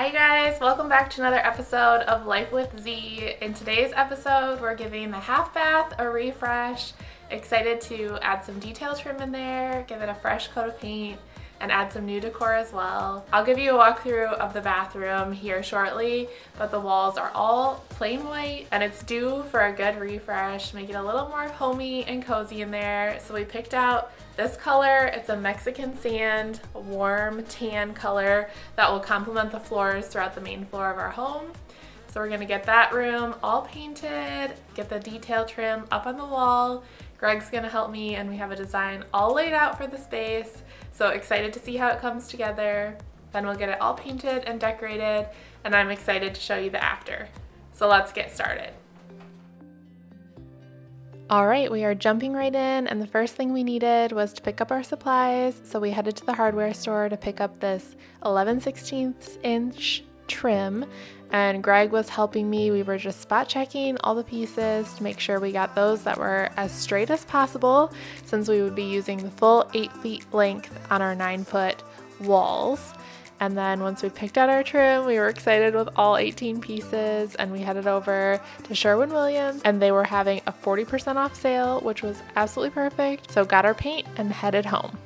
Hi guys, welcome back to another episode of Life with Z. In today's episode, we're giving the half bath a refresh. Excited to add some detail trim in there, give it a fresh coat of paint, and add some new decor as well. I'll give you a walkthrough of the bathroom here shortly, but the walls are all plain white and it's due for a good refresh, make it a little more homey and cozy in there. So we picked out this color. It's a Mexican sand, a warm tan color that will complement the floors throughout the main floor of our home. So we're gonna get that room all painted, get the detail trim up on the wall. Greg's gonna help me and we have a design all laid out for the space. So excited to see how it comes together. Then we'll get it all painted and decorated, and I'm excited to show you the after. So let's get started. All right, we are jumping right in, and the first thing we needed was to pick up our supplies. So we headed to the hardware store to pick up this 11/16 inch trim, and Greg was helping me. We were just spot checking all the pieces to make sure we got those that were as straight as possible, since we would be using the full 8 feet length on our 9-foot walls. And then once we picked out our trim, we were excited with all 18 pieces, and we headed over to Sherwin-Williams, and they were having a 40% off sale, which was absolutely perfect. So got our paint and headed home.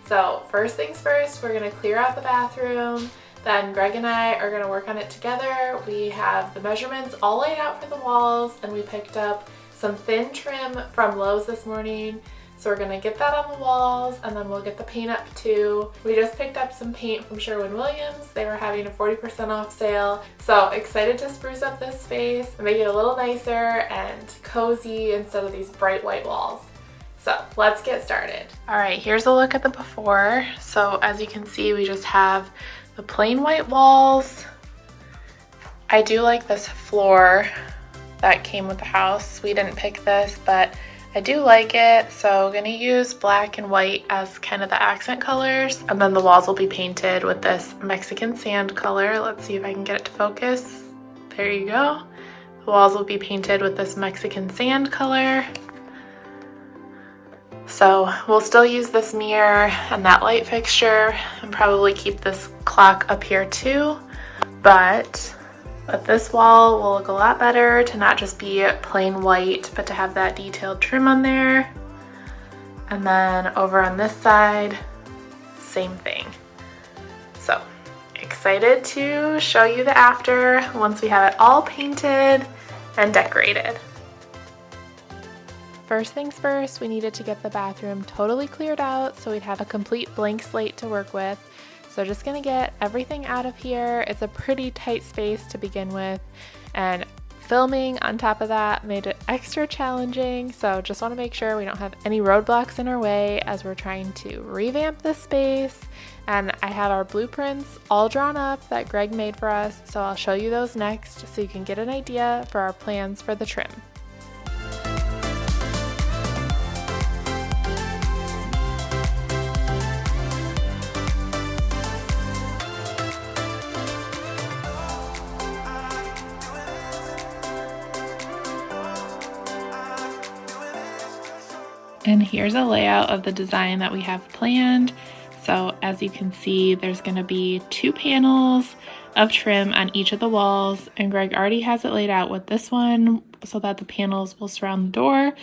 So first things first, we're gonna clear out the bathroom. Then Greg and I are gonna work on it together. We have the measurements all laid out for the walls, and we picked up some thin trim from Lowe's this morning. So we're gonna get that on the walls, and then we'll get the paint up too. We just picked up some paint from Sherwin-Williams. They were having a 40% off sale. So excited to spruce up this space and make it a little nicer and cozy instead of these bright white walls. So let's get started. All right, here's a look at the before. So as you can see, we just have the plain white walls. I do like this floor that came with the house. We didn't pick this, but I do like it. So I'm gonna use black and white as kind of the accent colors. And then the walls will be painted with this Mexican sand color. Let's see if I can get it to focus. There you go. The walls will be painted with this Mexican sand color. So we'll still use this mirror and that light fixture, and probably keep this clock up here too. But this wall will look a lot better to not just be plain white, but to have that detailed trim on there. And then over on this side, same thing. So excited to show you the after once we have it all painted and decorated. First things first, we needed to get the bathroom totally cleared out so we'd have a complete blank slate to work with. So just gonna get everything out of here. It's a pretty tight space to begin with, and filming on top of that made it extra challenging. So just wanna make sure we don't have any roadblocks in our way as we're trying to revamp this space. And I have our blueprints all drawn up that Greg made for us, so I'll show you those next so you can get an idea for our plans for the trim. And here's a layout of the design that we have planned. So as you can see, there's gonna be 2 panels of trim on each of the walls, and Greg already has it laid out with this one so that the panels will surround the door,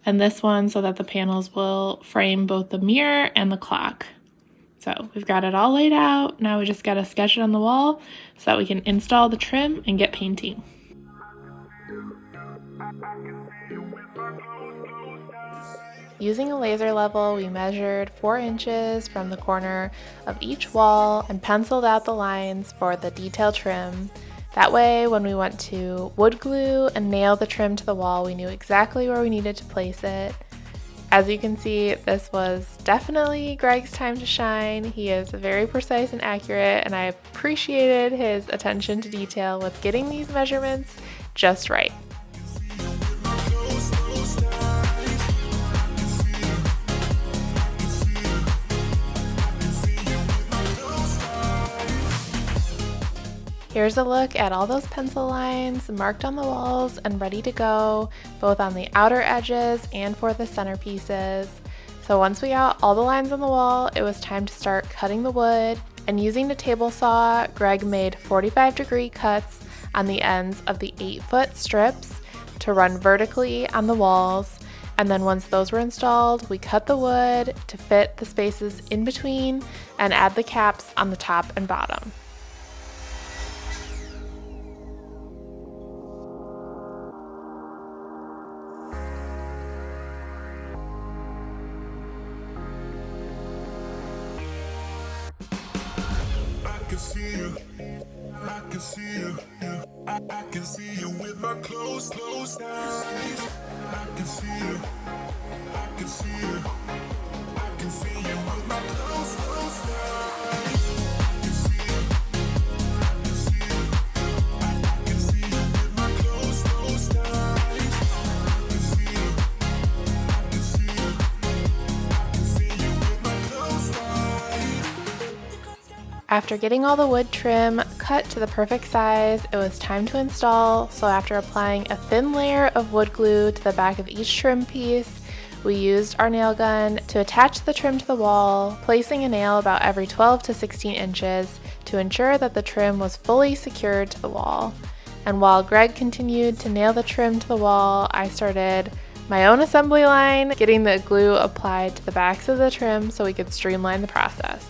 and this one so that the panels will frame both the mirror and the clock. So we've got it all laid out. Now we just gotta sketch it on the wall so that we can install the trim and get painting. Using a laser level, we measured 4 inches from the corner of each wall and penciled out the lines for the detail trim. That way, when we went to wood glue and nail the trim to the wall, we knew exactly where we needed to place it. As you can see, this was definitely Greg's time to shine. He is very precise and accurate, and I appreciated his attention to detail with getting these measurements just right. Here's a look at all those pencil lines marked on the walls and ready to go, both on the outer edges and for the centerpieces. So once we got all the lines on the wall, it was time to start cutting the wood. And using a table saw, Greg made 45-degree cuts on the ends of the 8-foot strips to run vertically on the walls. And then once those were installed, we cut the wood to fit the spaces in between and add the caps on the top and bottom. I can see you with my closed eyes. I can see you. I can see you. I can see you with my closed eyes. I can see you. I can see you. I can see you with my closed eyes. I can see you. I can see you. I can see you with my closed eyes. After getting all the wood trim cut to the perfect size, it was time to install. So after applying a thin layer of wood glue to the back of each trim piece, we used our nail gun to attach the trim to the wall, placing a nail about every 12 to 16 inches to ensure that the trim was fully secured to the wall. And while Greg continued to nail the trim to the wall, I started my own assembly line, getting the glue applied to the backs of the trim so we could streamline the process.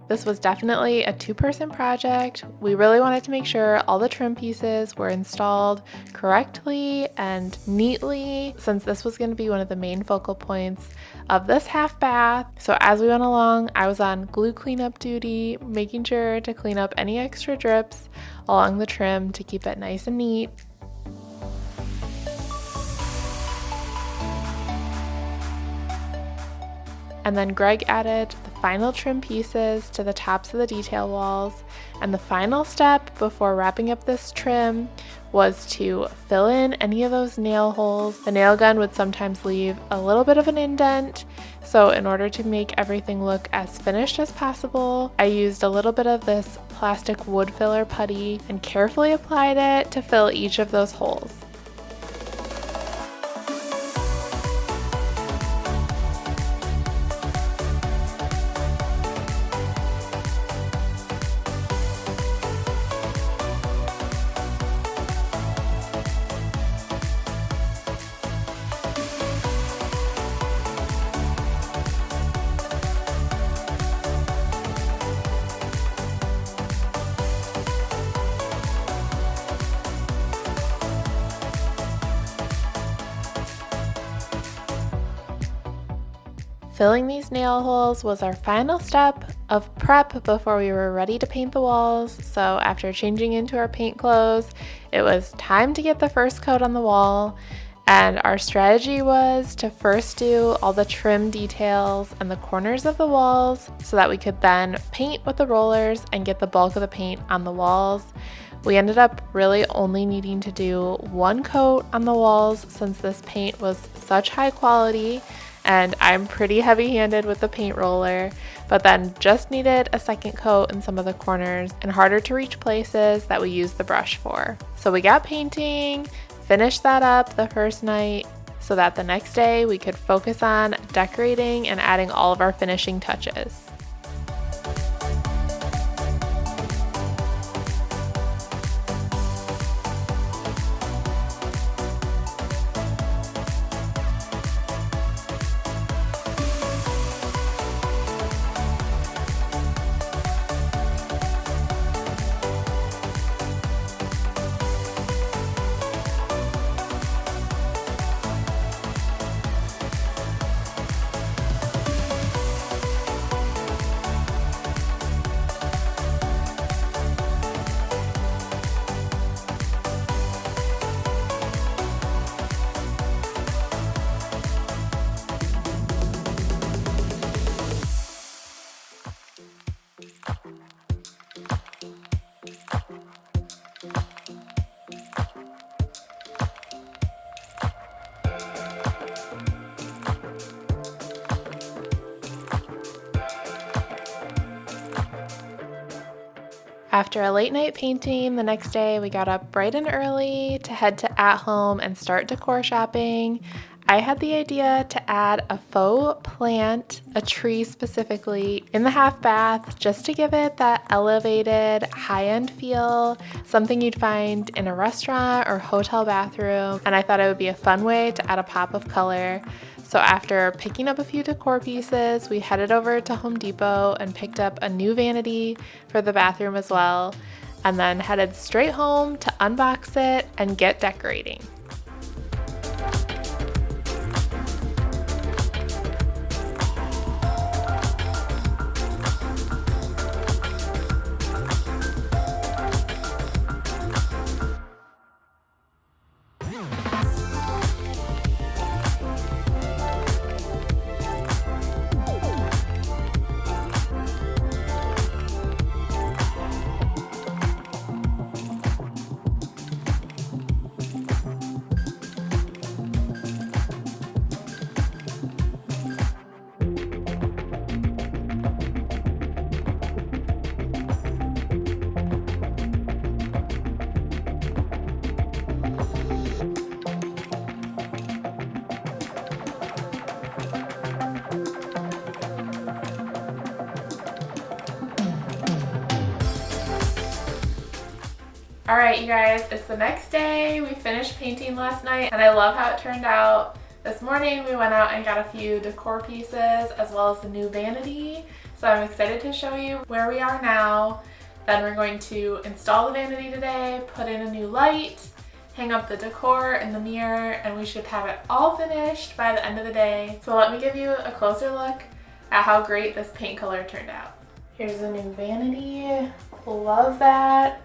This was definitely a two-person project. We really wanted to make sure all the trim pieces were installed correctly and neatly, since this was going to be one of the main focal points of this half bath. So as we went along, I was on glue cleanup duty, making sure to clean up any extra drips along the trim to keep it nice and neat. And then Greg added the final trim pieces to the tops of the detail walls. And the final step before wrapping up this trim was to fill in any of those nail holes. The nail gun would sometimes leave a little bit of an indent. So in order to make everything look as finished as possible, I used a little bit of this plastic wood filler putty and carefully applied it to fill each of those holes. Filling these nail holes was our final step of prep before we were ready to paint the walls. So after changing into our paint clothes, it was time to get the first coat on the wall. And our strategy was to first do all the trim details and the corners of the walls so that we could then paint with the rollers and get the bulk of the paint on the walls. We ended up really only needing to do one coat on the walls since this paint was such high quality, and I'm pretty heavy-handed with the paint roller, but then just needed a second coat in some of the corners and harder to reach places that we used the brush for. So we got painting, finished that up the first night so that the next day we could focus on decorating and adding all of our finishing touches. After a late night painting, the next day we got up bright and early to head to At Home and start decor shopping. I had the idea to add a faux plant, a tree specifically, in the half bath just to give it that elevated, high-end feel, something you'd find in a restaurant or hotel bathroom, and I thought it would be a fun way to add a pop of color. So after picking up a few decor pieces, we headed over to Home Depot and picked up a new vanity for the bathroom as well, and then headed straight home to unbox it and get decorating. All right, you guys, it's the next day. We finished painting last night and I love how it turned out. This morning we went out and got a few decor pieces as well as the new vanity. So I'm excited to show you where we are now. Then we're going to install the vanity today, put in a new light, hang up the decor in the mirror, and we should have it all finished by the end of the day. So let me give you a closer look at how great this paint color turned out. Here's the new vanity. Love that.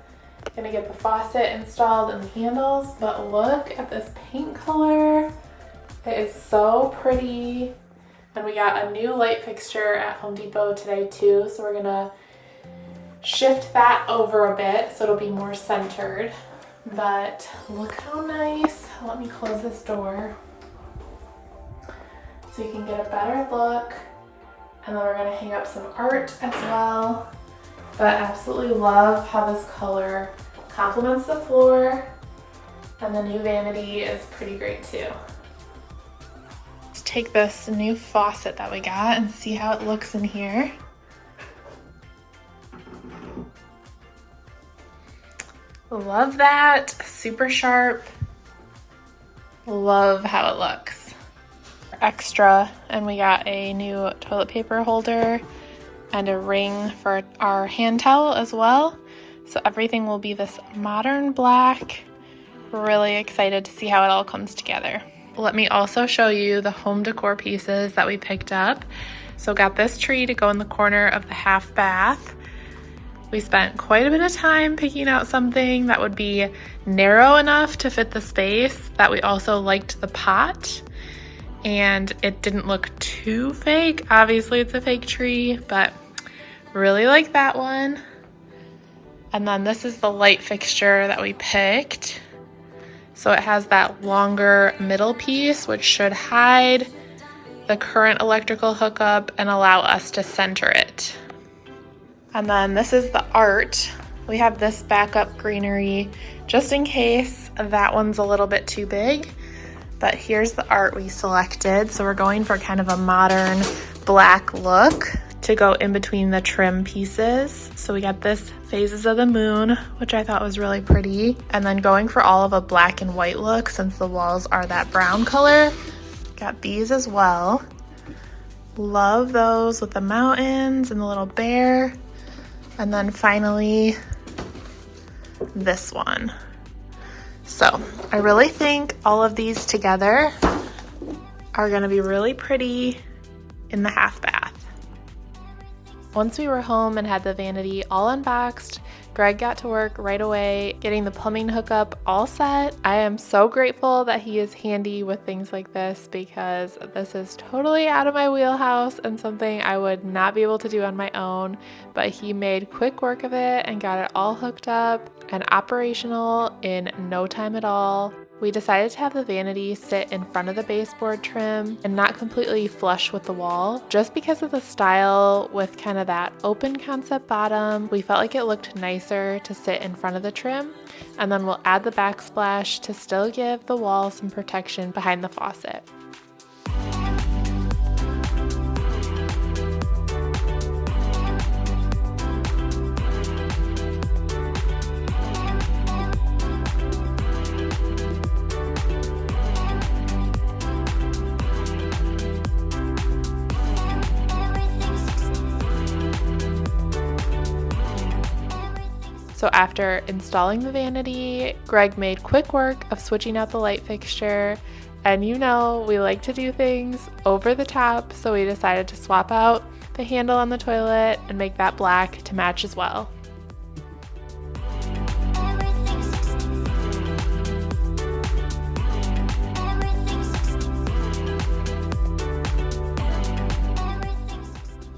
Gonna get the faucet installed and the handles, but look at this paint color. It is so pretty. And we got a new light fixture at Home Depot today too, so we're gonna shift that over a bit so it'll be more centered. But look how nice. Let me close this door so you can get a better look. And then we're gonna hang up some art as well. But absolutely love how this color complements the floor, and the new vanity is pretty great too. Let's take this new faucet that we got and see how it looks in here. Love that, super sharp. Love how it looks. Extra, and we got a new toilet paper holder and a ring for our hand towel as well. So everything will be this modern black. Really excited to see how it all comes together. Let me also show you the home decor pieces that we picked up. So got this tree to go in the corner of the half bath. We spent quite a bit of time picking out something that would be narrow enough to fit the space, that we also liked the pot. And it didn't look too fake. Obviously it's a fake tree, but really like that one. And then this is the light fixture that we picked. So it has that longer middle piece, which should hide the current electrical hookup and allow us to center it. And then this is the art. We have this backup greenery just in case that one's a little bit too big. But here's the art we selected. So we're going for kind of a modern black look to go in between the trim pieces. So we got this Phases of the Moon, which I thought was really pretty. And then going for all of a black and white look since the walls are that brown color. Got these as well. Love those with the mountains and the little bear. And then finally, this one. So I really think all of these together are gonna be really pretty in the half bath. Once we were home and had the vanity all unboxed, Greg got to work right away getting the plumbing hookup all set. I am so grateful that he is handy with things like this because this is totally out of my wheelhouse and something I would not be able to do on my own, but he made quick work of it and got it all hooked up and operational in no time at all. We decided to have the vanity sit in front of the baseboard trim and not completely flush with the wall. Just because of the style with kind of that open concept bottom, we felt like it looked nicer to sit in front of the trim. And then we'll add the backsplash to still give the wall some protection behind the faucet. So after installing the vanity, Greg made quick work of switching out the light fixture. And you know, we like to do things over the top, so we decided to swap out the handle on the toilet and make that black to match as well.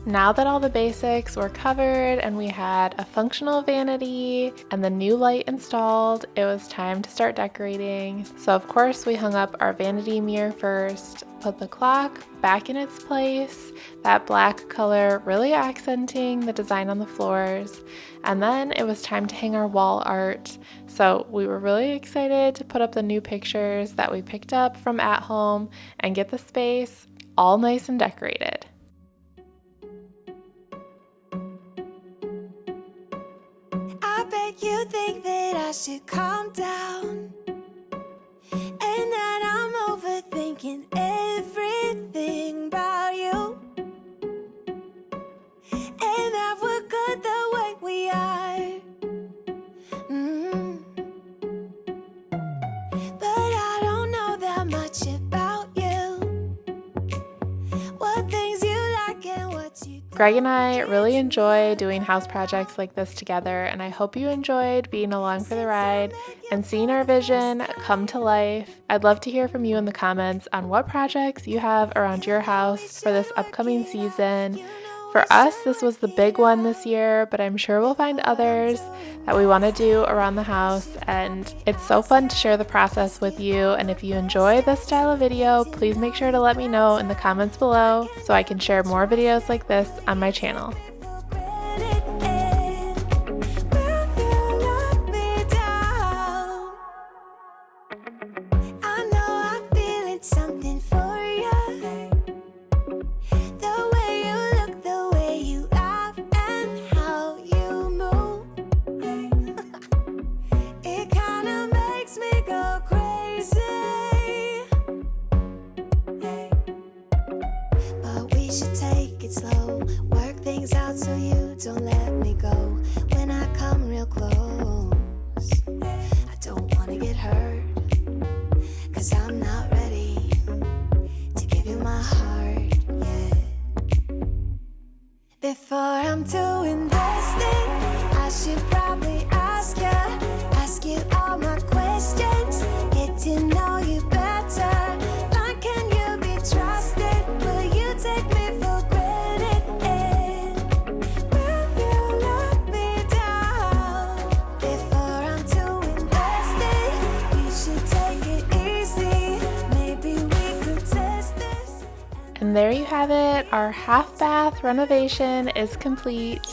Now that all the basics were covered and we had a functional vanity and the new light installed, it was time to start decorating. So of course we hung up our vanity mirror first, put the clock back in its place, that black color really accenting the design on the floors. And then it was time to hang our wall art. So we were really excited to put up the new pictures that we picked up from at home and get the space all nice and decorated. You think that I should calm down, and that I'm overthinking everything about you, and that we're good the way we are. But I don't know that much about you, what things you like and what you don't. Greg and I really enjoy doing house projects like this together, and I hope you enjoyed being along for the ride and seeing our vision come to life. I'd love to hear from you in the comments on what projects you have around your house for this upcoming season. For us, this was the big one this year, but I'm sure we'll find others that we want to do around the house, and it's so fun to share the process with you. And if you enjoy this style of video, please make sure to let me know in the comments below so I can share more videos like this on my channel. Slow, work things out so you don't let me go. When I come real close, I don't want to get hurt, 'cause I'm not ready to give you my heart yet. Before I'm too invested, I should probably ask you all my questions, get to know you better. Like, can you be trusted? Will you take me for granted? And there you have it, our half bath renovation is complete.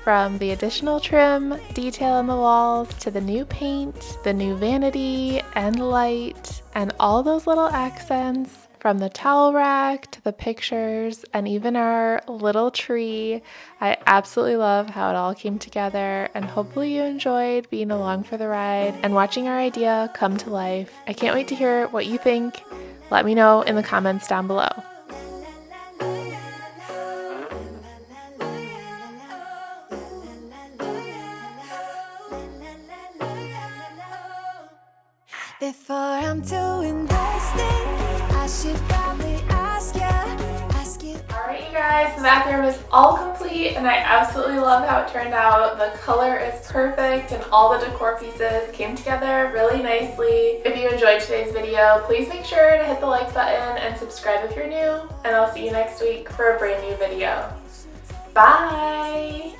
From the additional trim, detail on the walls, to the new paint, the new vanity and light, and all those little accents, from the towel rack to the pictures and even our little tree. I absolutely love how it all came together, and hopefully you enjoyed being along for the ride and watching our idea come to life. I can't wait to hear what you think. Let me know in the comments down below. Before I'm too invested, I should probably ask you. Alright you guys, the bathroom is all complete and I absolutely love how it turned out. The color is perfect and all the decor pieces came together really nicely. If you enjoyed today's video, please make sure to hit the like button and subscribe if you're new, and I'll see you next week for a brand new video. Bye!